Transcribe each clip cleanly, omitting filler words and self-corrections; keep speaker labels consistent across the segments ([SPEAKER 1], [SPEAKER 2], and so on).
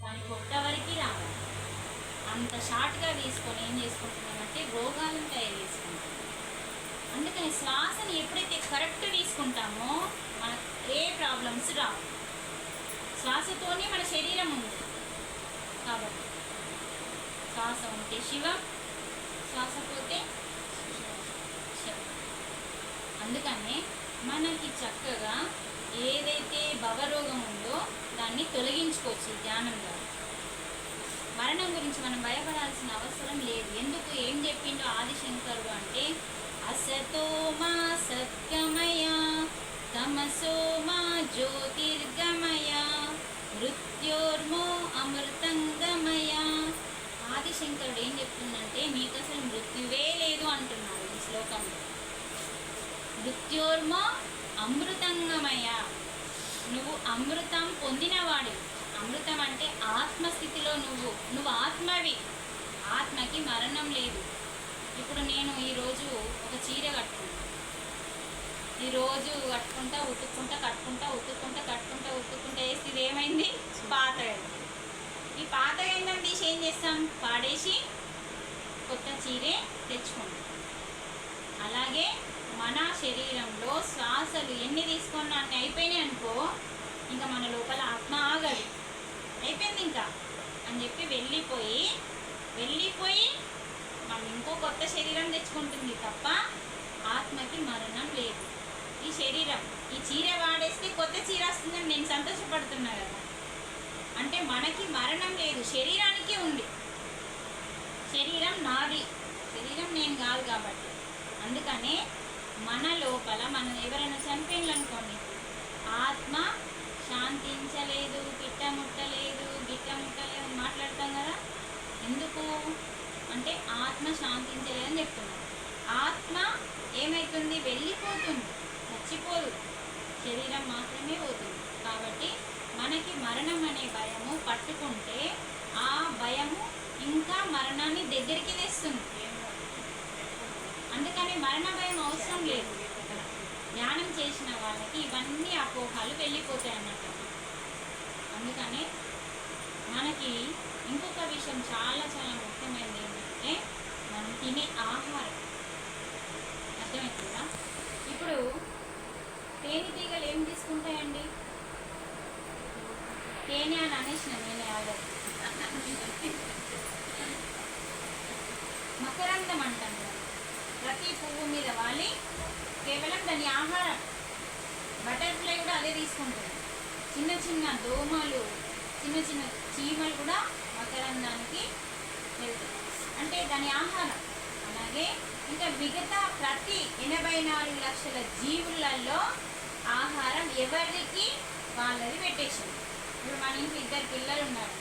[SPEAKER 1] దాని పొట్ట వరకు రావాలి. అంత షార్ట్గా తీసుకొని ఏం చేసుకుంటున్నామంటే రోగాలను తయారు చేసుకుంటాం. అందుకని శ్వాసని ఎప్పుడైతే కరెక్ట్ తీసుకుంటామో మనకు ఏ ప్రాబ్లమ్స్ రావు. శ్వాసతోనే మన శరీరం ఉంది కాబట్టి శ్వాస ఉంటే శివం, శ్వాస పోతే శవం. అందుకనే మనకి చక్కగా ఏదైతే భవరోగం ఉందో దాన్ని తొలగించుకోవచ్చు ఈ ధ్యానం ద్వారా. మరణం గురించి మనం భయపడాల్సిన అవసరం లేదు. ఎందుకు, ఏం చెప్పిండో ఆదిశంకరుడు అంటే అసతో మా సత్యమయ తమసో మా జ్యోతిర్గమయ మృత్యోర్మో అమృతంగమయ. ఆదిశంకరుడు ఏం చెప్తుందంటే మీకు అసలు మృత్యువే లేదు అంటున్నాడు ఈ శ్లోకంలో. మృత్యోర్మో అమృతంగమయ, నువ్వు అమృతం పొందినవాడు. అమృతం అంటే ఆత్మస్థితిలో నువ్వు ఆత్మవి. ఆత్మకి మరణం లేదు. ఇప్పుడు నేను ఈరోజు ఒక చీర కట్టుకున్నాను. ఈరోజు కట్టుకుంటా ఉతుక్కుంటా కట్టుకుంటా ఉతుక్కుంటా కట్టుకుంటా ఉతుక్కుంటా వేసి ఇది ఏమైంది, పాతగైంది. ఈ పాతగైందని తీసి ఏం చేస్తాం, పాడేసి కొత్త చీరే తెచ్చుకుంటాం. అలాగే మన శరీరంలో శ్వాసలు ఎన్ని తీసుకున్నా అన్ని అయిపోయినాయి అనుకో, ఇంకా మన లోపల ఆత్మ ఆగదు, అయిపోయింది ఇంకా అని చెప్పి వెళ్ళిపోయి మనం ఇంకో కొత్త శరీరం తెచ్చుకుంటుంది తప్ప ఆత్మకి మరణం లేదు. ఈ శరీరం, ఈ చీర వాడేస్తే కొత్త చీర వస్తుందని నేను సంతోషపడుతున్నా కదా, అంటే మనకి మరణం లేదు, శరీరానికి ఉంది. శరీరం నాది, శరీరం నేను కాదు కాబట్టి. అందుకనే మన లోపల మనం ఎవరైనా చనిపోయిందనుకోండి, ఆత్మ శాంతించలేదు, గిట్టముట్టలేదు అని మాట్లాడతాం కదా. ఎందుకు అంటే ఆత్మ శాంతించలేదు అని చెప్తున్నాం. ఆత్మ ఏమవుతుంది, వెళ్ళిపోతుంది, చచ్చిపోదు, శరీరం మాత్రమే పోతుంది. కాబట్టి మనకి మరణం అనే భయము పట్టుకుంటే ఆ భయము ఇంకా మరణాన్ని దగ్గరికి తెస్తుంది. అందుకని మరణ భయం అవసరం లేదు. ధ్యానం చేసిన వాళ్ళకి ఇవన్నీ అపోహాలు వెళ్ళిపోతాయి అన్నట్టు. అందుకని మనకి ఇంకొక విషయం చాలా చాలా ముఖ్యమైనది ఏంటంటే మనం తినే ఆహారం. అర్థమవుతుందా? ఇప్పుడు తేనెటీగలు ఏం తీసుకుంటాయండి, తేనె అని అనేసిన నేనే ఆల్రెడీ. మకరందం అంటాం కదా, ప్రతి పువ్వు మీద వాలి కేవలం దాని ఆహారం. బటర్ఫ్లై కూడా అదే తీసుకుంటుంది. చిన్న చిన్న దోమలు, చిన్న చిన్న చీమలు కూడా మకరందానికి వెళ్తాయి, అంటే దాని ఆహారం. అలాగే ఇంకా మిగతా ప్రతి 84 లక్షల జీవులలో ఆహారం ఎవరికి వాళ్ళది పెట్టేసింది. ఇప్పుడు మన ఇంట్లో 2 పిల్లలు ఉన్నారు,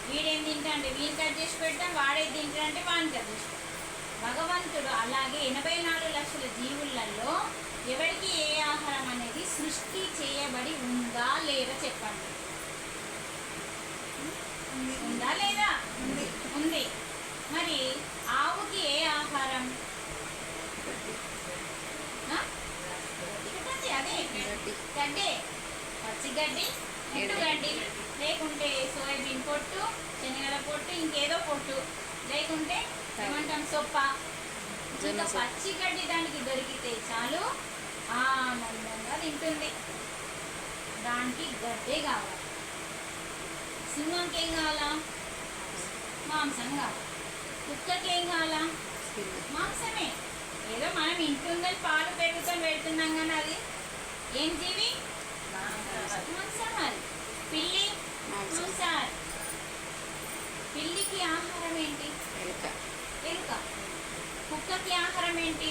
[SPEAKER 1] వీడేం తింటా అంటే వీళ్ళు కట్ చేసి పెడతాం, వాడేది తింటా అంటే వాడిని కట్ చేసి పెడతాం. భగవంతుడు అలాగే 84 లక్షల జీవులలో ఎవరికి ఏ ఆహారం అనేది సృష్టి చేయబడి ఉందా లేదా చెప్పండి. ఉందా లేదా? ఉంది. మరి ఆవుకి ఏ ఆహారం? అదే గడ్డే, పచ్చిగడ్డి, ఎండుగడ్డి, లేకుంటే సోయాబీన్ పొట్టు, శనగల పొట్టు, ఇంకేదో పొట్టు, లేకుంటే ఏమంటాం సొప్ప. ఇంకా పచ్చిగడ్డి దానికి దొరికితే చాలు ఆనందంగా తింటుంది. దానికి గడ్డే కావాలి. సింహంకి ఏం కావాలా? మాంసం కావాలి. కుక్కకి ఏం కావాలా? మాంసమే. ఏదో మనం ఇంటుందని పాలు పెరుగుతాం పెడుతున్నాం కానీ అది ఏం జీవి? మాంసాహారి. పిల్లి మాంసాహారి. పిల్లికి ఆహారం ఏంటి? ఎలుక. కుక్కకి ఆహారం ఏంటి?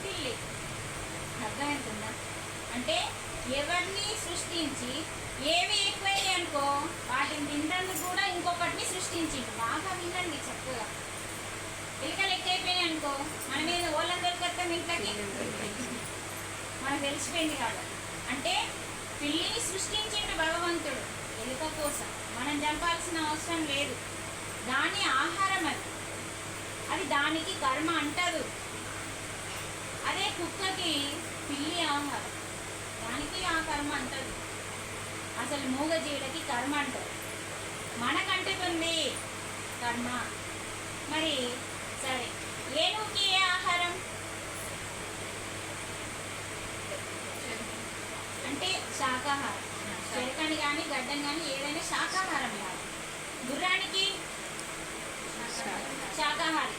[SPEAKER 1] పిల్లి. అర్థమవుతుందా? అంటే ఎవరిని సృష్టించి ఏవి ఎక్కువైనాయి అనుకో వాటిని తినడానికి కూడా ఇంకొకటిని సృష్టించింది. బాగా వినండి చక్కగా. ఎలుకలు ఎక్కువైపోయినాయి అనుకో మనం మీద ఓళ్ళని దొరికొస్తాం ఇంట్లోకి, మనకు తెలిసిపోయింది కాదు. అంటే పిల్లిని సృష్టించిండు భగవంతుడు ఎలుక కోసం. మనం చంపాల్సిన అవసరం లేదు. దాని ఆహారం అది దానికి కర్మ అంటదు. అదే కుక్కకి పిల్లి ఆహారం, దానికి ఆ కర్మ అంటదు. అసలు మూగజీవులకి కర్మ అంటారు. మనకంటుతుంది కర్మ. మరి సరే, ఏనుగుకి ఏ ఆహారం అంటే శాకాహారం. చెరకని కానీ గడ్డని కానీ ఏదైనా శాకాహారం కాదు. గుర్రానికి శాకాహారి.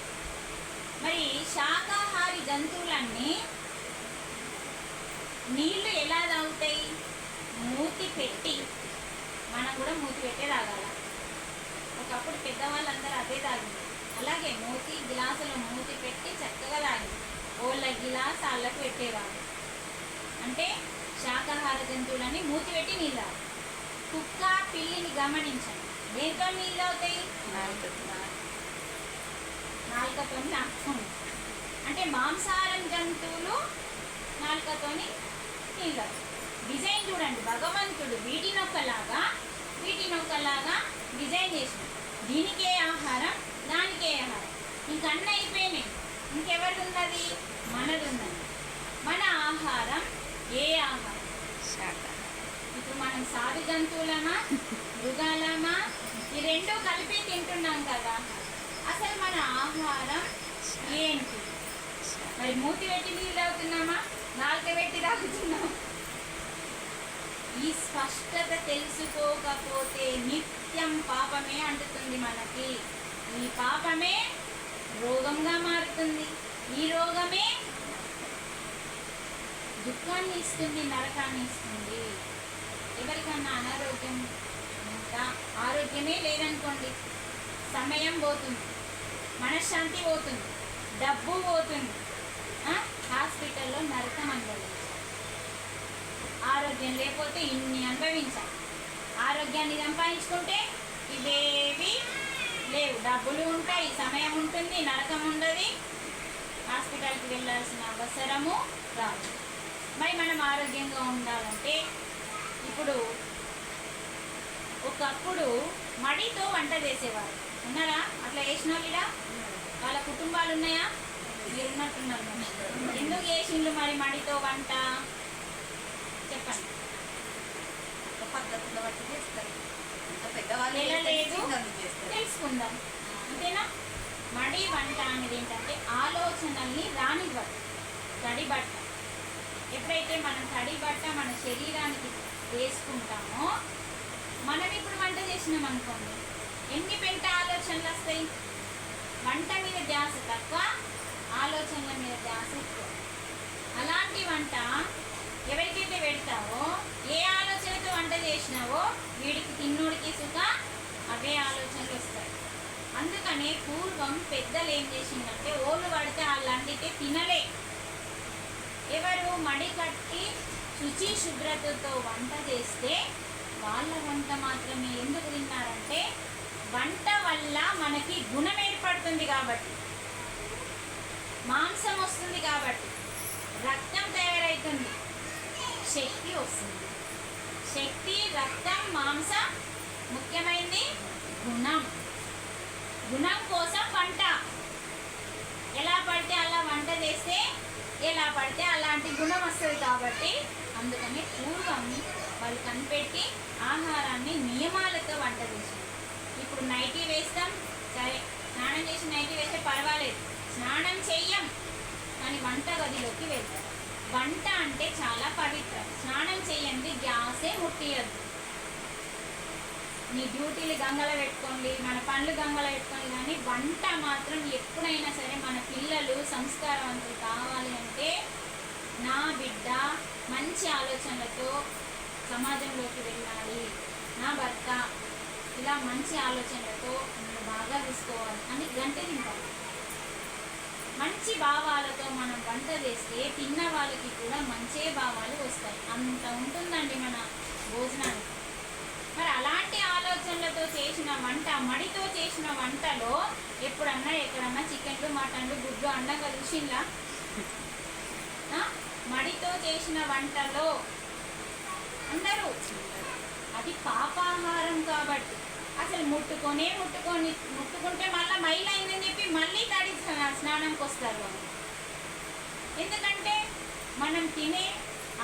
[SPEAKER 1] మరి శాకాహారి జంతువులన్నీ నీళ్లు ఎలా తాగుతాయి? మూతి పెట్టి. మనం కూడా మూతి పెట్టే తాగాల. ఒకప్పుడు పెద్దవాళ్ళందరూ అదే తాగింది. అలాగే మూతి గిలాసులో మూతి పెట్టి చక్కగా తాగింది. ఓళ్ళ గిలాస్ వాళ్ళకి పెట్టేవాళ్ళు. అంటే శాకాహార జంతువులని మూతి పెట్టి నీళ్ళు తాగు. కుక్క పిల్లిని గమనించండి, దేంతో నీళ్ళు అవుతాయి? నాలుకతో నాకుతుంది. అంటే మాంసాహారం జంతువులు నాలుకతో నీళ్ళు. డిజైన్ చూడండి, భగవంతుడు వీటినొక్కలాగా డిజైన్ చేసిన. దీనికే ఆహారం, దానికే ఆహారం. ఇంకన్నీ అయిపోయినాయి. ఇంకెవరిది ఉన్నది? మనది ఉన్నది. మన ఆహారం ఏ ఆహారం? ఇప్పుడు మనం సాధు జంతువులమా మృగాలమా? ఈ రెండు కలిపి తింటున్నాం కదా. అసలు మన ఆహారం ఏంటి? మరి మూతి పెట్టి నీళ్ళు తాగుతున్నామా, నాలుక పెట్టి తాగుతున్నామా? ఈ స్పష్టత తెలుసుకోకపోతే నిత్యం పాపమే అంటుతుంది మనకి. ఈ పాపమే రోగంగా మారుతుంది. ఈ రోగమే దుఃఖాన్ని ఇస్తుంది, నరకాన్ని ఇస్తుంది. ఎవరికన్నా అనారోగ్యం ఆరోగ్యమే లేదనుకోండి, సమయం పోతుంది, మనశ్శాంతి పోతుంది, డబ్బు పోతుంది, హాస్పిటల్లో నరకం అనుభవించాలి. ఆరోగ్యం లేకపోతే ఇన్ని అనుభవించాలి. ఆరోగ్యాన్ని సంపాదించుకుంటే ఇవేవి లేవు. డబ్బులు ఉంటాయి, సమయం ఉంటుంది, నరకం ఉండదు, హాస్పిటల్కి వెళ్ళాల్సిన అవసరము రాదు. మరి మనం ఆరోగ్యంగా ఉండాలంటే ఇప్పుడు ఒకప్పుడు మడితో వంట చేసేవారు. ఉన్నారా అట్లా చేసిన వాళ్ళు? వాళ్ళ కుటుంబాలు ఉన్నాయా? మీరున్నట్టున్నారు. ఎందుకు చేసిండ్రు మరి మడితో వంట? చెప్పండి. ఎలా లేదు తెలుసుకుందాం, అంతేనా? మడి వంట అనేది ఏంటంటే ఆలోచనల్ని రానివ్వదు. తడి బట్ట. ఎప్పుడైతే మనం తడి బట్ట మన శరీరానికి వేసుకుంటామో, మనం ఇప్పుడు వంట చేసినాం అనుకోండి, ఎన్ని పెంట ఆలోచనలు వస్తాయి? వంట మీద ధ్యాస తక్కువ, ఆలోచనల మీద ధ్యాస ఎక్కువ. అలాంటి వంట ఎవరికైతే పెడతావో, ఏ ఆలోచనతో వంట చేసినావో వీడికి తిన్నోడికి సుఖ అవే ఆలోచనలు వస్తాయి. అందుకనే పూర్వం పెద్దలు ఏం చేసిందంటే, ఓళ్ళు పడితే వాళ్ళు వండితే తినలే. ఎవరు మడి కట్టి శుచి శుభ్రతతో వంట చేస్తే వాళ్ళ వంట మాత్రమే ఎందుకు తిన్నారంటే, వంట వల్ల మనకి గుణం ఏర్పడుతుంది కాబట్టి, మాంసం వస్తుంది కాబట్టి, రక్తం తయారవుతుంది, శక్తి వస్తుంది. శక్తి, రక్తం, మాంసం, ముఖ్యమైనది గుణం. గుణం కోసం వంట. ఎలా పడితే అలా వంట చేస్తే ఎలా పడితే అలాంటి గుణం వస్తుంది కాబట్టి, అందుకని పూర్వం వాళ్ళు కనిపెట్టి ఆహారాన్ని నియమాలతో వంట చేశారు. ఇప్పుడు నైటీ వేస్తాం, సరే స్నానం చేసి నైటీ వేస్తే పర్వాలేదు, స్నానం చెయ్యం కానీ వంట గదిలోకి వెళ్తాం. వంట అంటే చాలా పవిత్రం. స్నానం చెయ్యండి, గ్యాసే ముట్టియద్దు. నీ డ్యూటీలు గంగలో పెట్టుకోండి, మన పనులు గంగలో పెట్టుకోండి, కానీ వంట మాత్రం ఎప్పుడైనా సరే మన పిల్లలు సంస్కారవంతులు కావాలి అంటే, నా బిడ్డ మంచి ఆలోచనలతో సమాజంలోకి వెళ్ళాలి, నా భర్త ఇలా మంచి ఆలోచనలతో నన్ను బాగా చూసుకోవాలి అని గంట తింటారు. మంచి భావాలతో మనం వంట చేస్తే తిన్న వాళ్ళకి కూడా మంచి భావాలు వస్తాయి. అంత ఉంటుందండి మన భోజనానికి. మరి అలాంటి ఆలోచనలతో చేసిన వంట, మడితో చేసిన వంటలో ఎప్పుడన్నా ఎక్కడన్నా చికెన్లు, మటన్లు, గుడ్లు, అండంగా చూసిందా? మడితో చేసిన వంటలో అందరూ అది పాపాహారం కాబట్టి అసలు ముట్టుకుంటే మళ్ళీ మైలైందని చెప్పి మళ్ళీ తడి స్నానంకి వస్తారు. ఎందుకంటే మనం తినే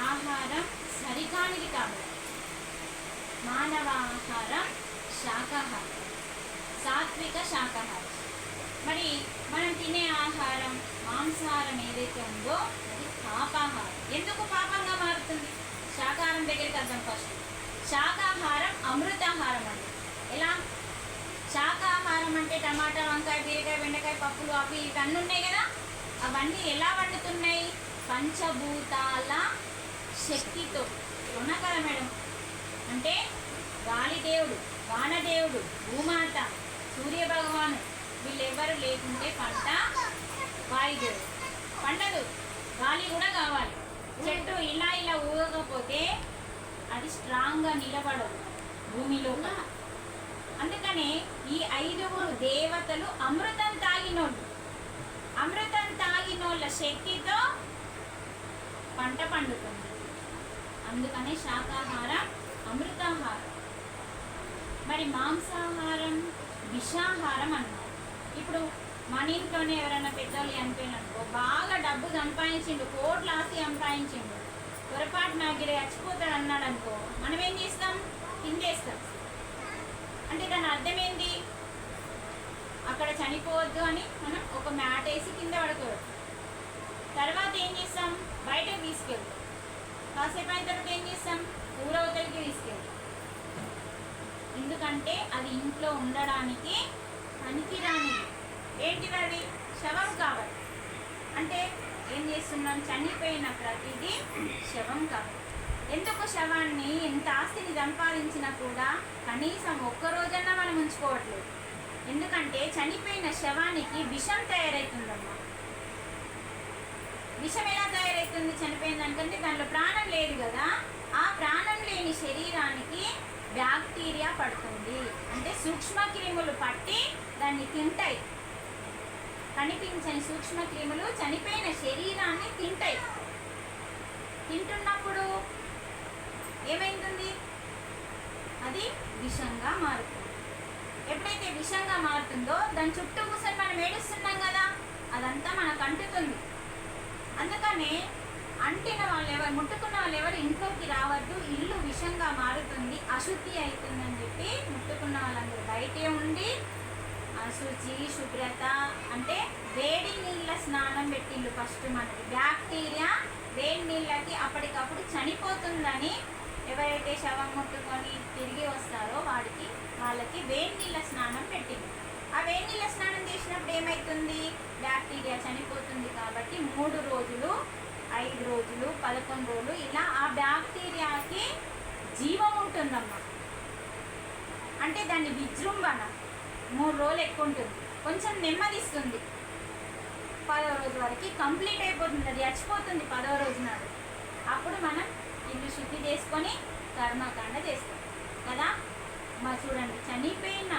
[SPEAKER 1] ఆహారం సరికానిది కాబట్టి. మానవ ఆహారం శాకాహారం, సాత్విక శాకాహారం. మరి మనం తినే ఆహారం మాంసాహారం ఏదైతే ఉందో అది పాపాహారం. ఎందుకు పాపంగా మారుతుంది? శాకాహారం దగ్గరికి అర్థం ఫస్ట్. శాకాహారం అమృతాహారం అండి. ఎలా? శాకాహారం అంటే టమాటా, వంకాయ, బీరకాయ, బెండకాయ, పప్పులు అవి ఇవన్నీ ఉన్నాయి కదా, అవన్నీ ఎలా వండుతున్నాయి? పంచభూతాల శక్తితో. అవునా కదా మేడం? అంటే గాలిదేవుడు, వానదేవుడు, భూమాత, సూర్య భగవాను వీళ్ళెవ్వరు లేకుంటే పంట వాయుదేవుడు పండదు. గాలి కూడా కావాలి. చెట్టు ఇలా ఇలా ఊగకపోతే అది స్ట్రాంగ్గా నిలబడదు భూమిలో. అందుకనే ఈ 5 దేవతలు అమృతం తాగినోళ్ళు. అమృతం తాగినోళ్ళ శక్తితో పంట పండుతుంది. అందుకనే శాకాహారం అమృతాహారం. మరి మాంసాహారం విషాహారం అన్నారు. ఇప్పుడు మన ఇంట్లోనే ఎవరైనా పెద్దోళ్ళు చనిపోయిననుకో, బాగా డబ్బు సంపాదించిండు, కోట్ల ఆస్తి సంపాదించిండు, పొరపాటు నాకు చచ్చిపోతాడు అన్నాడు అనుకో, మనం ఏం చేస్తాం? తిందేస్తాం. అంటే దాని అర్థం ఏంటి? అక్కడ చనిపోవద్దు అని మనం ఒక మ్యాట్ వేసి కింద పడుకోవద్దు. తర్వాత ఏం చేస్తాం? బయటకు తీసుకెళ్తాం. కాసేపు అయిన తర్వాత ఏం చేస్తాం? ఊరవతలికి తీసుకెళ్తాం. ఎందుకంటే అది ఇంట్లో ఉండడానికి పనికిరానిది. ఏంటిది? అది శవం కాబట్టి. అంటే ఏం చేస్తున్నాం? చనిపోయిన ప్రతిదీ శవం కాబట్టి. ఎందుకు శవాన్ని ఎంత ఆస్తిని సంపాదించినా కూడా కనీసం ఒక్కరోజన్నా మనం ఉంచుకోవట్లేదు. ఎందుకంటే చనిపోయిన శవానికి విషం తయారవుతుందమ్మా. విషం ఎలా తయారవుతుంది? చనిపోయిన దానికంటే దానిలో ప్రాణం లేదు కదా. ఆ ప్రాణం లేని శరీరానికి బ్యాక్టీరియా పడుతుంది. అంటే సూక్ష్మక్రిములు పట్టి దాన్ని తింటాయి. కనిపించని సూక్ష్మక్రిములు చనిపోయిన శరీరాన్ని తింటాయి. తింటున్నప్పుడు ఏమైంది? అది విషంగా మారుతుంది. ఎప్పుడైతే విషంగా మారుతుందో దాని చుట్టూ కూర్చొని మనం ఏడుస్తున్నాం కదా, అదంతా మనకు అంటుతుంది. అందుకనే అంటిన వాళ్ళు ఎవరు, ముట్టుకున్న వాళ్ళు ఎవరు ఇంట్లోకి రావద్దు, ఇల్లు విషంగా మారుతుంది, అశుద్ధి అవుతుందని చెప్పి ముట్టుకున్న వాళ్ళందరూ బయటే ఉండి శుచి శుభ్రత అంటే వేడి నీళ్ళ స్నానం పెట్టిండు. ఫస్ట్ మనకి బ్యాక్టీరియా వేడి నీళ్ళకి అప్పటికప్పుడు చనిపోతుందని ఎవరైతే శవం ముట్టుకొని తిరిగి వస్తారో వాళ్ళకి వేడి నీళ్ళ స్నానం పెట్టింది. ఆ వేడి నీళ్ళ స్నానం చేసినప్పుడు ఏమవుతుంది? బ్యాక్టీరియా చనిపోతుంది. కాబట్టి 3 రోజులు, 5 రోజులు, 11 రోజులు ఇలా ఆ బ్యాక్టీరియాకి జీవం ఉంటుందమ్మా. అంటే దాన్ని విజృంభణ 3 రోజులు ఎక్కువ ఉంటుంది. కొంచెం నెమ్మదిస్తుంది. 10వ రోజు వరకు కంప్లీట్ అయిపోతుంది. అది చచ్చిపోతుంది 10వ రోజు నాడు. అప్పుడు మనం ఇల్లు శుద్ధి చేసుకొని కర్మకాండ చేస్తాం కదా. చూడండి, చనిపోయిన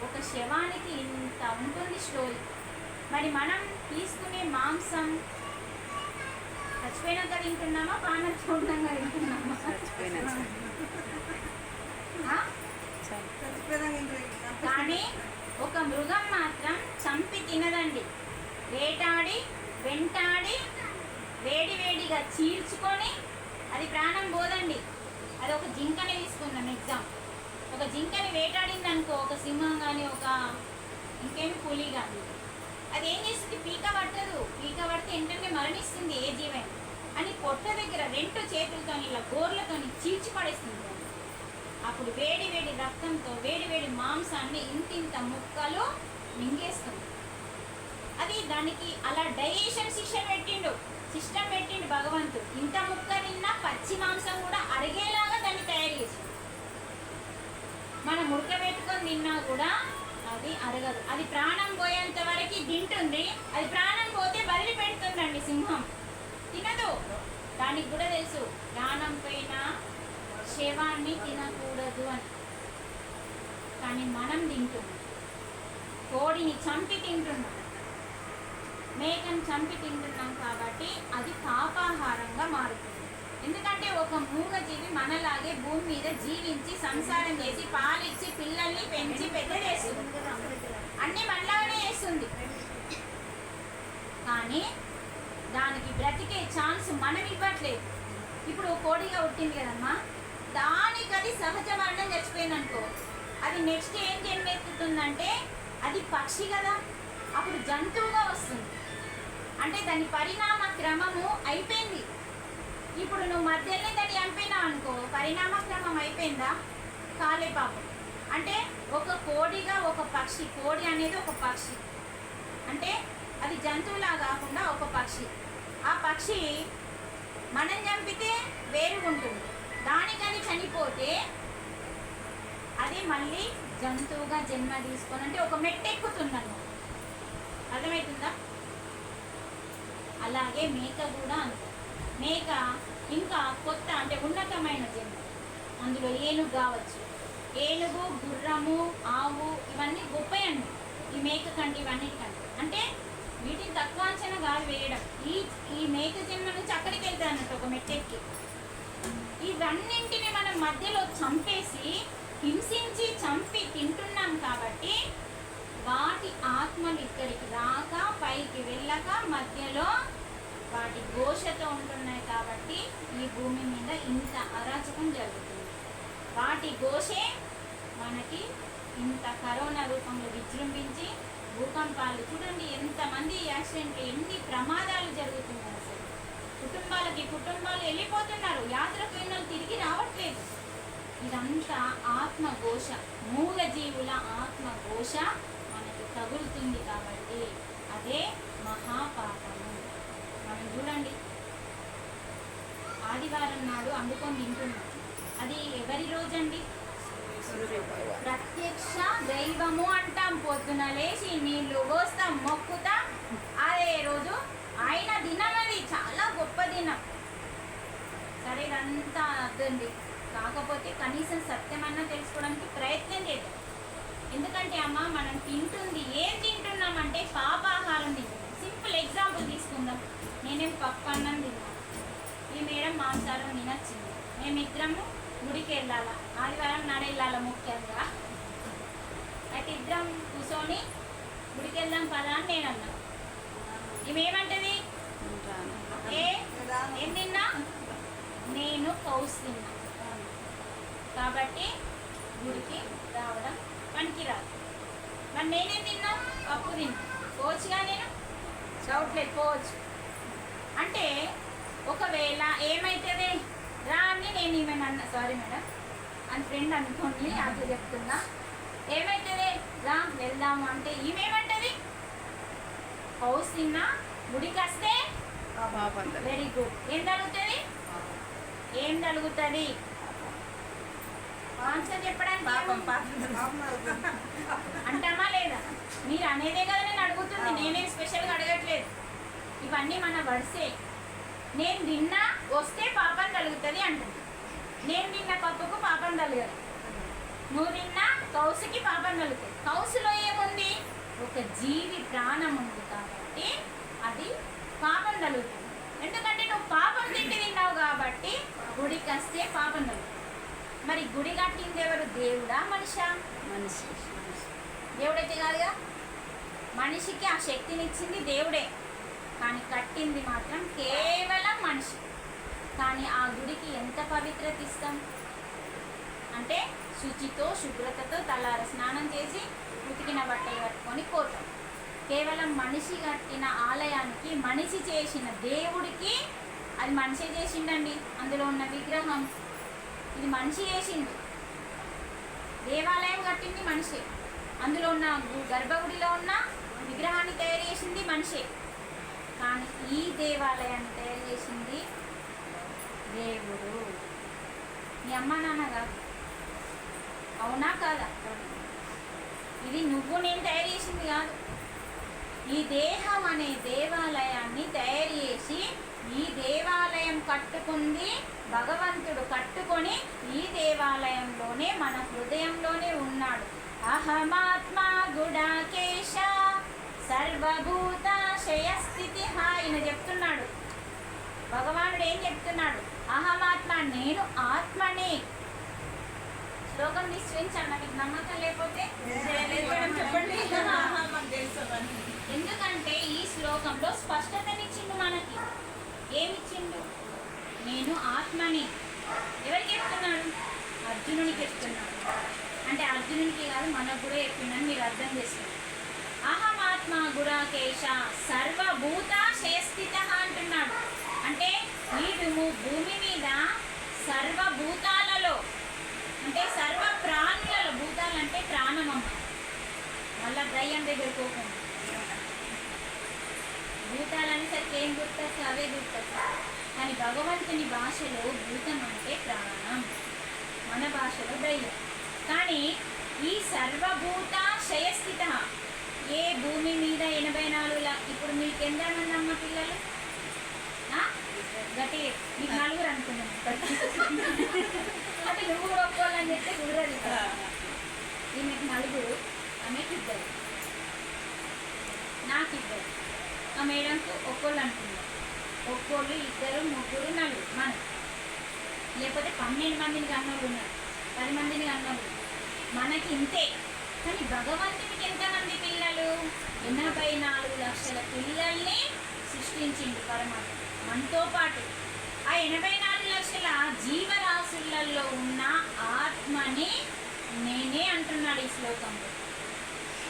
[SPEAKER 1] ఒక శవానికి ఇంత ఉంటుంది స్టోరీ. మరి మనం తీసుకునే మాంసం చచ్చిపోయినాక తింటున్నామా, ప్రాణం చూడంగా తింటున్నామా? కానీ ఒక మృగం మాత్రం చంపి తినదండి. వేటాడి వెంటాడి వేడివేడిగా చీల్చుకొని అది ప్రాణం పోదండి. అది ఒక జింకని తీసుకుందాం ఎగ్జామ్. ఒక జింకని వేటాడింది అనుకో, ఒక సింహం కానీ ఒక ఇంకేమి పులి కానీ, అది ఏం చేస్తుంది? పీక పట్టదు. పీక పడితే వెంటనే మరణిస్తుంది ఏ జీవైనా అని పొట్ట దగ్గర 2 చేతులతో ఇలా గోర్లతో చీల్చి పడేస్తుంది. అప్పుడు వేడి వేడి రక్తంతో వేడి వేడి మాంసాన్ని ఇంతింత ముక్కలు మింగేస్తుంది. అది దానికి అలా డైజెషన్ సిస్టమ్ పెట్టిండు భగవంతుడు. ఇంత ముక్క తిన్నా పచ్చి మాంసం కూడా అరిగేలాగా దాన్ని తయారు చేసిండు. మనం ఉడకబెట్టుకొని తిన్నా కూడా అది అరగదు. అది ప్రాణం పోయేంత వరకు తింటుంది. అది ప్రాణం పోతే బదిలి పెడుతుందండి సింహం, తినదు. దానికి కూడా తెలుసు ప్రాణం పైన శవాన్ని తినకూడదు అని. కానీ మనం తింటున్నాం. కోడిని చంపి తింటున్నాం, మేకను చంపి తింటున్నాం. కాబట్టి అది పాపాహారంగా మారుతుంది. ఎందుకంటే ఒక మూగజీవి మనలాగే భూమి మీద జీవించి సంసారం చేసి పాలిచ్చి పిల్లల్ని పెంచి పెద్ద చేస్తుంది. అన్నీ మనలాగానే చేస్తుంది. కానీ దానికి బ్రతికే ఛాన్స్ మనం ఇవ్వట్లేదు. ఇప్పుడు కోడిగా పుట్టింది కదమ్మా, దానికి అది సహజ మరణం చచ్చిపోయింది అనుకో, అది నెక్స్ట్ ఏం జన్మెత్తుతుందంటే అది పక్షి కదా, అప్పుడు జంతువుగా వస్తుంది. అంటే దాని పరిణామ క్రమము అయిపోయింది. ఇప్పుడు నువ్వు మధ్యలోనే దాన్ని చంపినావు అనుకో, పరిణామ క్రమం అయిపోయిందా? కాలే పాపం. అంటే ఒక కోడిగా ఒక పక్షి, కోడి అనేది ఒక పక్షి, అంటే అది జంతువులా కాకుండా ఒక పక్షి. ఆ పక్షి మనం చంపితే వేరుగుంటుంది, దానికని చనిపోతే అది మళ్ళీ జంతువుగా జన్మ తీసుకొని అంటే ఒక మెట్టెక్కుతున్నాను. అర్థమవుతుందా? అలాగే మేక కూడా అంతే. మేక ఇంకా కొత్త అంటే ఉన్నతమైన జన్మ, అందులో ఏనుగు కావచ్చు. ఏనుగు, గుర్రము, ఆవు ఇవన్నీ గొప్పయండి ఈ మేక కంటే, ఇవన్నిటికంటే. అంటే వీటిని తక్కువ అంచనా కాదు వేయడం. ఈ మేక జన్మ నుంచి అక్కడికి వెళ్తాయి అన్నట్టు ఒక మెట్టెక్కి. ఇవన్నింటిని మనం మధ్యలో చంపేసి హింసించి చంపి తింటున్నాం కాబట్టి వాటి ఆత్మలు ఇక్కడికి రాక పైకి వెళ్ళక మధ్యలో వాటి ఘోషతో ఉంటున్నాయి కాబట్టి ఈ భూమి మీద ఇంత అరాచకం జరుగుతుంది. వాటి ఘోషే మనకి ఇంత కరోనా రూపంలో విజృంభించి భూకంపాలు చూడండి, ఎంతమంది యాక్సిడెంట్లు, ఎన్ని ప్రమాదాలు జరుగుతున్నాయి. అసలు కుటుంబాలు వెళ్ళిపోతున్నారు, యాత్రకు వెళ్ళిన తిరిగి రావట్లేదు. ఇదంతా ఆత్మఘోష, మూగ జీవుల ఆత్మఘోష మనకి తగులుతుంది కాబట్టి అదే మహాపాపము. మనం చూడండి, ఆదివారం నాడు వండుకొని తింటున్నాం. అది ఎవరి రోజండి? ప్రత్యక్ష దైవము అంటాం. పొద్దున లేచి నీళ్లు పోస్తాం, మొక్కుతాం. అదే రోజు ఆయన దినం, అది చాలా గొప్ప దినం. సరే, ఇదంతా అర్థండి. కాకపోతే కనీసం సత్యమన్నా తెలుసుకోవడానికి ప్రయత్నం చేద్దాం. ఎందుకంటే అమ్మ, మనం తింటుంది ఏం తింటున్నామంటే పాపాహారం తింటున్నాం. సింపుల్ ఎగ్జాంపుల్ తీసుకుందాం. నేనేం పప్పు అన్నం తిన్నాను, ఈ మేడం మాంసాహారం తినొచ్చింది. మేమిద్దరము గుడికి వెళ్ళాలా, ఆదివారం నాడు వెళ్ళాలా ముఖ్యంగా. అయితే ఇద్దరం కూర్చొని గుడికి వెళ్దాం పదా అని నేను అన్నా. ఇవేమంటది? ఏం తిన్నా? నేను కౌస్ తిన్నా కాబట్టి గుడికి రావడం పనికిరాదు. మరి నేనేం తిన్నా? పప్పు తిన్నా. పోవచ్చుగా, నేను డౌట్లేదు, పోవచ్చు. అంటే ఒకవేళ ఏమవుతుంది రా అని నేను ఏమైనా అన్నా, సారీ మేడం అని ఫ్రెండ్ అనుకోండి, అది చెప్తున్నా. ఏమవుతుంది రా వెళ్దాము అంటే ఈమెమంటది? హౌస్ తిన్నా, గుడికి వస్తే వెరీ గుడ్. ఏం జరుగుతుంది? ఏం జరుగుతుంది? ఆన్సర్ చెప్పడానికి అంటామా లేదా? మీరు అనేదే కదా నేను అడుగుతుంది, నేనేం స్పెషల్గా అడగట్లేదు. ఇవన్నీ మన వర్సే. నేను తిన్నా వస్తే పాపం కలుగుతుంది అంటుంది. నేను తిన్న పప్పుకు పాపం కలగదు, నువ్వు తిన్నా కౌసుకి పాపం కలుగుతుంది. కౌసులో ఏముంది? ఒక జీవి ప్రాణం ఉంది కాబట్టి అది పాపం కలుగుతుంది. ఎందుకంటే నువ్వు పాపం తిన్నావు కాబట్టి గుడికి వస్తే పాపం కలుగుతుంది. మరి గుడి కట్టింది ఎవరు? దేవుడా మనిషా? మనిషి. దేవుడైతే కాదుగా. మనిషికి ఆ శక్తినిచ్చింది దేవుడే, కానీ కట్టింది మాత్రం కేవలం మనిషి. కానీ ఆ గుడికి ఎంత పవిత్రత ఇస్తాం అంటే శుచితో శుభ్రతతో తలార స్నానం చేసి ఉతికిన బట్టలు కట్టుకొని పోతాం. కేవలం మనిషి కట్టిన ఆలయానికి, మనిషి చేసిన దేవుడికి, అది మనిషి చేసిండండి. అందులో ఉన్న విగ్రహం ఇది మనిషి చేసింది. దేవాలయం కట్టింది మనిషి, అందులో ఉన్న గర్భగుడిలో ఉన్న విగ్రహాన్ని తయారు చేసింది మనిషి. కానీ ఈ దేవాలయాన్ని తయారు చేసింది దేవుడు, మీ అమ్మ నాన్న కాదు. అవునా కాదా? ఇది నువ్వు నేను తయారు చేసింది కాదు. ఈ దేహం అనే దేవాలయాన్ని తయారు చేసి ఈ దేవాలయం కట్టుకుంది భగవంతుడు. కట్టుకొని ఈ దేవాలయంలోనే మన హృదయంలోనే ఉన్నాడు. అహమాత్మా గుడాకేశ సర్వభూతాశయ స్థితి ఆయన చెప్తున్నాడు. భగవానుడు ఏం చెప్తున్నాడు? అహమాత్మ, నేను ఆత్మని. శ్లోకం నిశ్చయించాను, నాకు నమ్మకం లేకపోతే చెప్పండి. ఎందుకంటే ఈ శ్లోకంలో స్పష్టతనిచ్చిండు మనకి. ఏమిచ్చిండు? నేను ఆత్మని. ఎవరికి చెప్తున్నాడు? అర్జునునికి చెప్తున్నాడు. అంటే అర్జునునికి కాదు మనకు కూడా చెప్పిందని మీరు అర్థం చేసుకోండి. అహమాత్మ గురాకేశ సర్వభూత శయస్థిత అంటున్నాడు. అంటే వీడు భూమి మీద సర్వభూతాలలో అంటే సర్వ ప్రాణులలో, భూతాలు అంటే ప్రాణమమ్మ, మళ్ళా దయ్యం దగ్గర పోకుండా. భూతాలనేసరికి ఏం గుర్తొస్తా, అవే గుర్తొస్తా. కానీ భగవంతుని భాషలో భూతం అంటే ప్రాణం, మన భాషలో దయ్యం. కానీ ఈ సర్వభూత శయస్థిత, ఏ భూమి మీద 84 ఇప్పుడు మీకు ఎంతమంది అమ్మ పిల్లలు? గట్టి మీకు 4 అనుకున్నాను. అంటే నువ్వు కూడా ఒప్పుకోవాలని చెప్తే కుదరదు. ఈమెకు 4, ఆమెకు 2, నాకు 2, ఆ మేడంకు ఒక్కోళ్ళు అనుకున్నాం. ఒక్కోళ్ళు 2, 3, 4 మనం. లేకపోతే 12 మందిని కన్నోళ్ళు ఉన్నారు, 10 మందిని కన్నోళ్ళు. మనకి ఇంతే. కానీ భగవంతునికి ఎంతమంది పిల్లలు? 84 లక్షల పిల్లల్ని సృష్టించింది పరమాత్మ మనతో పాటు. ఆ 84 లక్షల జీవరాశులలో ఉన్న ఆత్మని నేనే అంటున్నాడు ఈ శ్లోకంలో.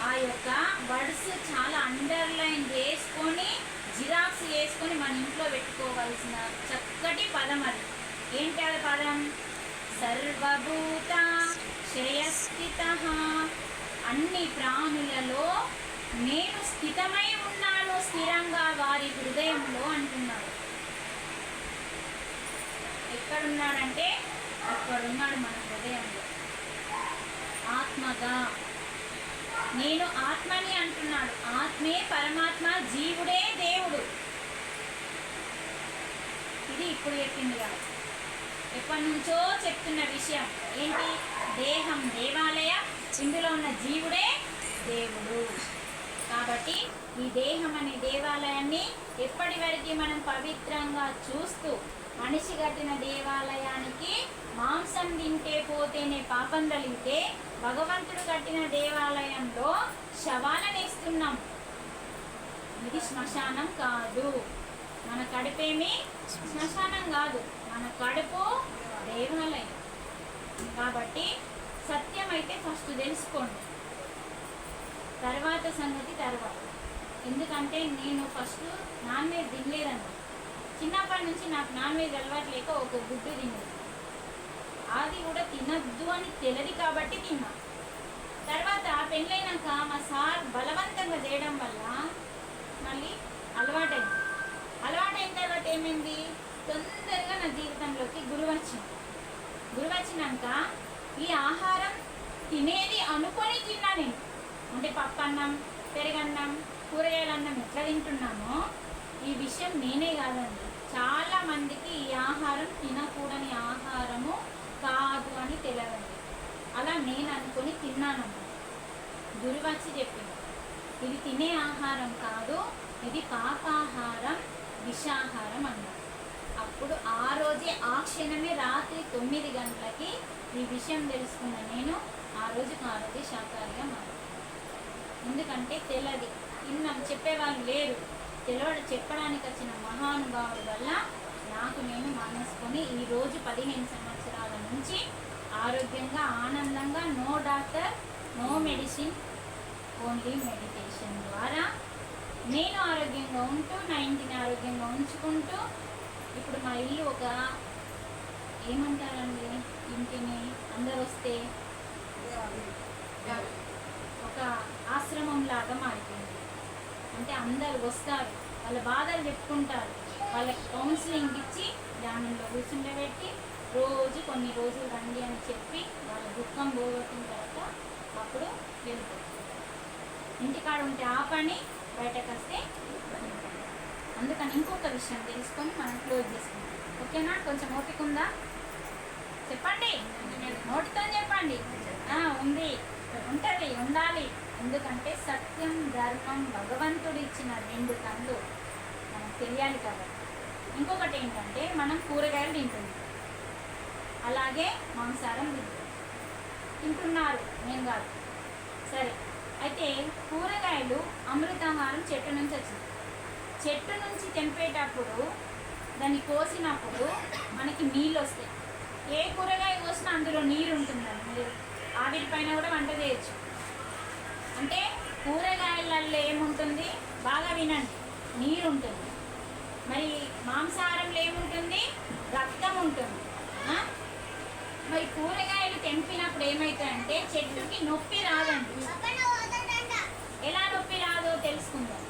[SPEAKER 1] ఆ యొక్క వర్డ్స్ చాలా అండర్లైన్ చేసుకొని జిరాక్స్ చేసుకొని మన ఇంట్లో పెట్టుకోవాల్సిన చక్కటి పదం అది. ఏంటి అది పదం? సర్వభూత శయస్థిత, అన్ని ప్రాణులలో నేను స్థితమై ఉన్నాను, స్థిరంగా వారి హృదయంలో అంటున్నాడు. ఎక్కడున్నాడంటే అక్కడున్నాడు మన హృదయంలో, ఆత్మగా. నేను ఆత్మని అంటున్నాడు. ఆత్మే పరమాత్మ, జీవుడే దేవుడు. ఇది ఇప్పుడు చెప్పింది కాదు, ఎప్పటి నుంచో చెప్తున్న విషయం. ఏంటి? దేహం దేవాలయం, ఇందులో ఉన్న జీవుడే దేవుడు. కాబట్టి ఈ దేహం అనే దేవాలయాన్ని ఎప్పటి వరకు మనం పవిత్రంగా చూస్తూ, మనిషి కట్టిన దేవాలయానికి మాంసం తింటే పోతేనే పాపం కలిగితే, భగవంతుడు కట్టిన దేవాలయంలో శవాలను ఇస్తున్నాం. ఇది శ్మశానం కాదు. మన కడుపేమి శ్మశానం కాదు, మన కడుపు దేవాలయం. కాబట్టి సత్యం అయితే ఫస్ట్ తెలుసుకోండి, తర్వాత సంగతి తర్వాత. ఎందుకంటే నేను ఫస్ట్ నాన్ వెజ్ తినలేదన్నా. చిన్నప్పటి నుంచి నాకు నాన్ వెజ్ అలవాటు లేక ఒక గుడ్డు తిన్నది. అది కూడా తినద్దు అని తెలియదు కాబట్టి తిన్నా. తర్వాత పెళ్ళైనాక మా సార్ బలవంతంగా చేయడం వల్ల మళ్ళీ అలవాటైంది. అలవాటైన తర్వాత ఏమైంది? తొందరగా నా జీవితంలోకి గురువు వచ్చింది. గురువు వచ్చినాక ఈ ఆహారం తినేది అనుకొని తిన్నా నేను. అంటే పప్పు అన్నం, పెరుగన్నం, కూరగాయల అన్నం ఎట్లా తింటున్నామో ఈ విషయం నేనే కాదండి, చాలా మందికి ఈ ఆహారం తినకూడని ఆహారము కాదు అని తెలియదండి. అలా నేను అనుకొని తిన్నానన్నమాట. గురువు వచ్చి చెప్పింది, ఇది తినే ఆహారం కాదు, ఇది పాపాహారం, విషాహారం అన్నారు. అప్పుడు ఆ రోజే, ఆ క్షణమే రాత్రి 9 గంటలకి ఈ విషయం తెలుసుకున్న నేను ఆ రోజే శాకాహారిగా మారాను. ఎందుకంటే తెలియదు, తిన్నాం, చెప్పేవాళ్ళు లేరు. చెప్పడానికి వచ్చిన మహానుభావుడి వల్ల నాకు నేను మానేసుకొని ఈరోజు 15 సంవత్సరాల నుంచి ఆరోగ్యంగా, ఆనందంగా, no doctor, no medicine, only meditation ద్వారా నేను ఆరోగ్యంగా ఉంటూ, నా ఇంటిని ఆరోగ్యంగా ఉంచుకుంటూ, ఇప్పుడు మా ఇల్లు ఒక ఏమంటారండి, ఇంటిని అందరు వస్తే ఒక ఆశ్రమం లాగా మారిపోయింది. అంటే అందరు వస్తారు, వాళ్ళ బాధలు చెప్పుకుంటారు, వాళ్ళకి కౌన్సిలింగ్ ఇచ్చి ధ్యానంలో కూర్చుండబెట్టి రోజు కొన్ని రోజులు రండి అని చెప్పి వాళ్ళ దుఃఖం పోగొట్టిన తర్వాత అప్పుడు వెళ్ళిపోతుంది. ఇంటికాడ ఉంటే ఆ పని, బయటకు వస్తే. అందుకని ఇంకొక విషయం తెలుసుకొని మనం క్లోజ్ చేసుకుంటాం. ఓకేనా? కొంచెం ఓపిక ఉందా? చెప్పండి, నోటితో చెప్పండి. ఉంది, ఉంటుంది, ఉండాలి. ఎందుకంటే సత్యం, ధర్మం, భగవంతుడు ఇచ్చిన 2 కళ్ళు మనకు తెలియాలి కాబట్టి. ఇంకొకటి ఏంటంటే మనం కూరగాయలు తింటున్నాం, అలాగే మాంసాహారం తింటున్నారు, నేను కాదు. సరే, అయితే కూరగాయలు అమృతాహారం చెట్టు నుంచి వచ్చింది. చెట్టు నుంచి తెంపేటప్పుడు, దాన్ని కోసినప్పుడు మనకి నీళ్ళు వస్తాయి. ఏ కూరగాయ కోసినా అందులో నీరు ఉంటుందండి. మీరు ఆవిరి పైన కూడా వంట చేయొచ్చు. అంటే కూరగాయలలో ఏముంటుంది బాగా వినండి, నీరు ఉంటుంది. మరి మాంసాహారంలో ఏముంటుంది, రక్తం ఉంటుంది. మరి కూరగాయలు తెంపినప్పుడు ఏమవుతాయంటే చెట్టుకి నొప్పి రాదండి. ఎలా నొప్పి రాదో తెలుసుకుందాం.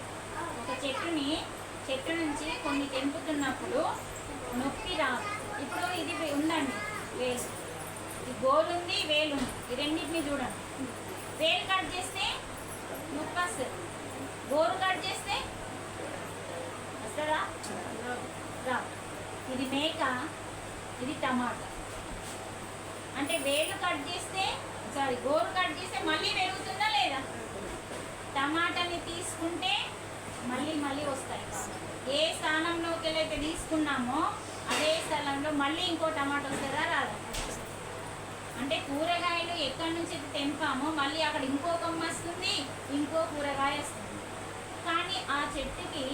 [SPEAKER 1] ఒక చెట్టు నుంచి కొన్ని తెంపుతున్నప్పుడు నొప్పి రాదు. ఇప్పుడు ఇది ఉందండి వేలు, ఈ గోలు ఉంది, వేలు ఉంది, ఈ రెండింటిని చూడండి. వేలు కట్ చేస్తే నొప్పి వస్తుంది, గోరు కట్ చేస్తే వస్తుందా? రా. ఇది మేక, ఇది టమాటా. అంటే వేలు కట్ చేస్తే గోరు కట్ చేస్తే మళ్ళీ పెరుగుతుందా లేదా? టమాటాని తీసుకుంటే మళ్ళీ వస్తాయి. ఏ స్థానంలోకి వెళ్ళైతే తీసుకున్నామో అదే స్థలంలో మళ్ళీ ఇంకో టమాటా వస్తుందా రాదా? అంటే కూరగాయలు ఎక్కడి నుంచి తెంపామో మళ్ళీ అక్కడ ఇంకో కొమ్మ వస్తుంది, ఇంకో కూరగాయ వస్తుంది. కానీ ఆ చెట్టుకి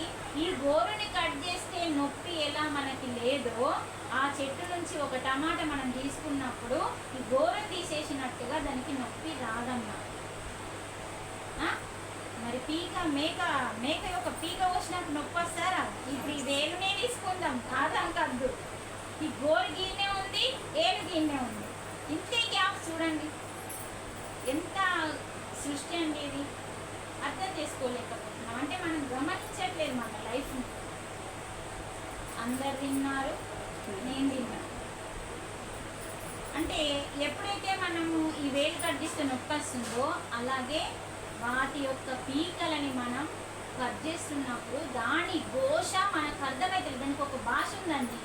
[SPEAKER 1] ఈ గోరుని కట్ చేస్తే నొప్పి ఎలా మనకి లేదో, ఆ చెట్టు నుంచి ఒక టమాటా మనం తీసుకున్నప్పుడు ఈ గోరుని తీసేసినట్టుగా దానికి నొప్పి రాదమ్మా. మరి మేక యొక్క పీక వచ్చినప్పుడు నొప్పి వస్తారా? ఇప్పుడు ఈ వేలునే తీసుకుందాం, కాదు. ఈ గోరు గీనే ఉంది, ఏలు గీనే ఉంది, ఇంతే గ్యాప్. చూడండి ఎంత సృష్టి అండి ఇది. అర్థం చేసుకోలేకపోతున్నాం. అంటే మనం గమనించట్లేదు మన లైఫ్ని. అందరు తిన్నారు, నేను తిన్నాను. అంటే ఎప్పుడైతే మనము ఈ వేలు కట్ చేస్తే నొప్పి వస్తుందో, అలాగే వాటి యొక్క పీకలని మనం కట్ చేస్తున్నప్పుడు దాని ఘోష మనకు అర్థమవుతుంది. దానికి ఒక భాష ఉందండి.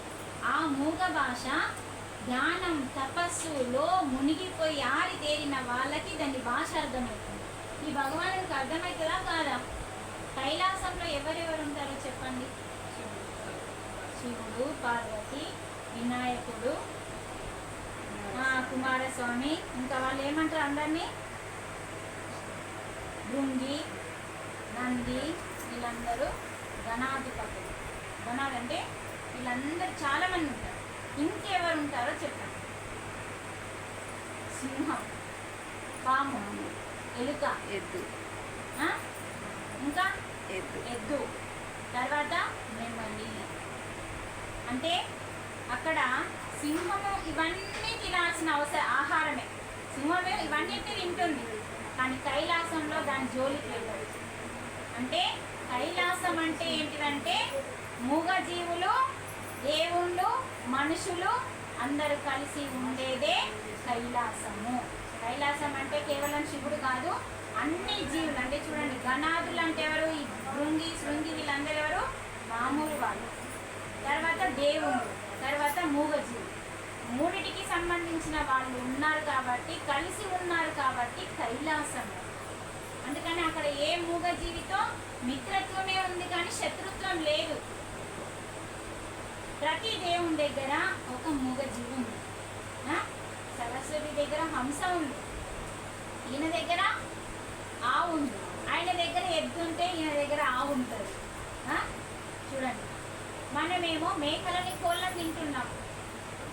[SPEAKER 1] ఆ మూగ భాష ధ్యానం తపస్సులో మునిగిపోయి ఆరితేరిన వాళ్ళకి దాని భాష అర్థమవుతుంది. ఈ భగవానుడికి అర్థమవుతుందా కాదా? కైలాసంలో ఎవరెవరు ఉంటారో చెప్పండి. శివుడు, పార్వతి, వినాయకుడు, కుమారస్వామి, ఇంకా వాళ్ళు ఏమంటారు అందరినీ, భృంగి, నంది, వీళ్ళందరూ గణాధిపతులు. గణాలంటే వీళ్ళందరూ చాలామంది ఉంటారు. ఇంకెవరు ఉంటారో చెప్పండి. సింహం, పాము, ఎలుక,
[SPEAKER 2] ఎద్దు,
[SPEAKER 1] ఇంకా ఎద్దు, తర్వాత నెమలి. అంటే అక్కడ సింహము ఇవన్నీ తినాల్సిన ఆహారమే. సింహమే ఇవన్నిటిని తింటుంది, కానీ కైలాసంలో దాని జోలికి వెళ్ళదు. అంటే కైలాసం అంటే ఏంటిదంటే మూగజీవులు, దేవుళ్ళు, మనుషులు అందరూ కలిసి ఉండేదే కైలాసము. కైలాసం అంటే కేవలం శివుడు కాదు, అన్ని జీవులు. అంటే చూడండి, గణాదులు అంటే ఎవరు? ఈ శృంగి వీళ్ళందరూ ఎవరు? మామూలు వాళ్ళు. తర్వాత దేవుడు, తర్వాత మూగజీవులు. మూడిటికి సంబంధించిన వాళ్ళు ఉన్నారు కాబట్టి, కలిసి ఉన్నారు కాబట్టి కైలాసం. అందుకని అక్కడ ఏ మూగజీవితో మిత్రత్వమే ఉంది కానీ శత్రుత్వం లేదు. ప్రతి దేవుని దగ్గర ఒక మూగజీవి ఉంది. సరస్వతి దగ్గర హంస ఉంది, ఈయన దగ్గర ఆవు ఉంది. ఆయన దగ్గర ఎద్దు ఉంటే ఈయన దగ్గర ఆవు ఉంటుంది. చూడండి, మనమేమో మేకలని కోళ్ళని తింటున్నాం.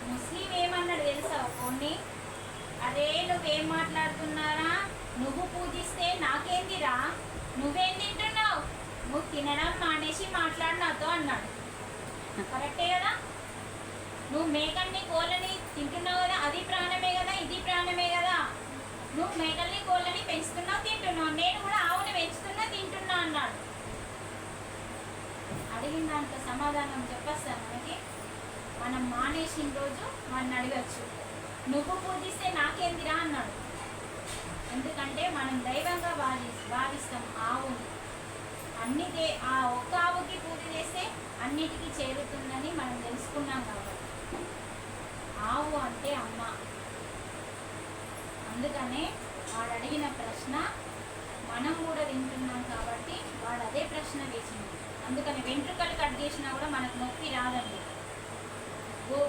[SPEAKER 1] ముస్లిం ఏమన్నాడు తెలుసా? కొన్ని అదే నువ్వేం మాట్లాడుతున్నారా, నువ్వు పూజిస్తే నాకేందిరా, నువ్వేం తింటున్నావు, నువ్వు తినడం మానేసి మాట్లాడు నాతో అన్నాడు. కరెక్టే కదా? నువ్వు మేకల్ని కోళ్ళని తింటున్నావు కదా, అది ప్రాణమే కదా, ఇది ప్రాణమే కదా. నువ్వు మేకల్ని కోళ్ళని పెంచుతున్నావు, తింటున్నావు, నేను కూడా ఆవుని పెంచుతున్నా, తింటున్నా అన్నాడు. అడిగిన దాంట్లో సమాధానం చెప్పేస్తాను. మనకి మనం మానేసిన రోజు వాడిని అడగచ్చు, నువ్వు పూజిస్తే నాకేందిరా అన్నాడు. ఎందుకంటే మనం దైవంగా భావిస్తాం ఆవుని. ఆ ఒక్క ఆవుకి పూజ చేస్తే అన్నిటికీ చేరుతుందని మనం తెలుసుకున్నాం కాబట్టి. ఆవు అంటే అమ్మ. అందుకనే వాడు అడిగిన ప్రశ్న మనం కూడా వింటున్నాం కాబట్టి వాడు అదే ప్రశ్న వేసింది. అందుకని వెంట్రుకలు కట్ చేసినా కూడా మనకు నొప్పి రాదండి.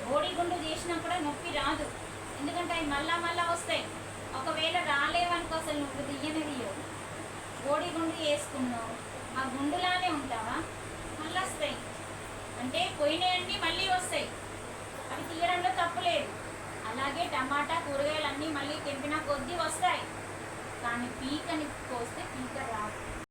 [SPEAKER 1] బోడిగుండు చేసినా కూడా నొప్పి రాదు. ఎందుకంటే అవి మళ్ళా వస్తాయి. ఒకవేళ రాలేవనుకో అసలు నువ్వు తీయవు. బోడిగుండు వేసుకున్నావు, ఆ గుండులానే ఉంటావా? మళ్ళీ వస్తాయి. అంటే పోయినాయండి మళ్ళీ వస్తాయి. అవి తీయడంలో తప్పు లేదు. అలాగే టమాటా కూరగాయలు అన్నీ మళ్ళీ తెంపిన కొద్దీ వస్తాయి, కానీ పీకని